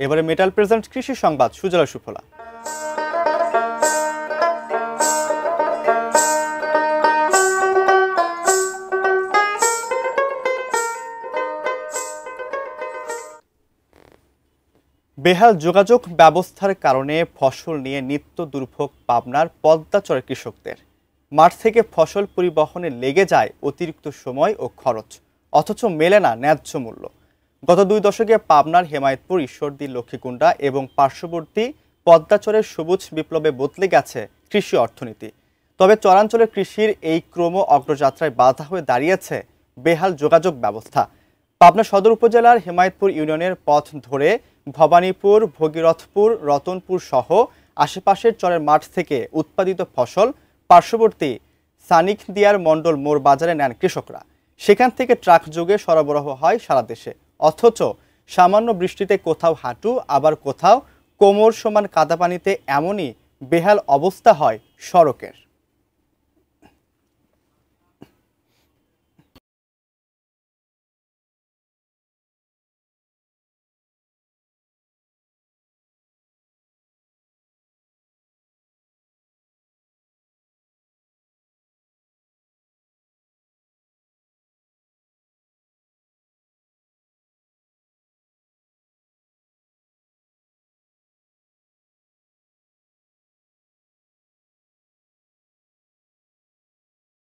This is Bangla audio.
এবারে মেটাল প্রেজেন্ট কৃষি সংবাদ সুজলা সুফলা। বেহাল যোগাযোগ ব্যবস্থার কারণে ফসল নিয়ে নিত্য দুর্ভোগ পাবনার পদ্মাচরের কৃষকদের। মাঠ থেকে ফসল পরিবহনে লেগে যায় অতিরিক্ত সময় ও খরচ, অথচ মেলে না ন্যায্য মূল্য। গত 2 দশকে পাবনার হেমায়েতপুর, ঈশ্বরদী, লক্ষ্মীকুণ্ডা এবং পার্শ্ববর্তী পদ্মাচরের সবুজ বিপ্লবে বদলে গেছে কৃষি অর্থনীতি। তবে চরাঞ্চলের কৃষির এই ক্রম অগ্রযাত্রায় বাধা হয়ে দাঁড়িয়েছে বেহাল যোগাযোগ ব্যবস্থা। পাবনা সদর উপজেলার হেমায়েতপুর ইউনিয়নের পথ ধরে ভবানীপুর, ভগীরথপুর, রতনপুর সহ আশেপাশের চরের মাঠ থেকে উৎপাদিত ফসল পার্শ্ববর্তী সানিকদিয়ার মণ্ডল মোড় বাজারে নেন কৃষকরা। সেখান থেকে ট্রাক যোগে সরবরাহ হয় সারা দেশে। অথচ সামান্য বৃষ্টিতে কোথাও হাঁটু, আবার কোথাও কোমর সমান কাদা পানিতে এমনই বেহাল অবস্থা হয় সড়কের।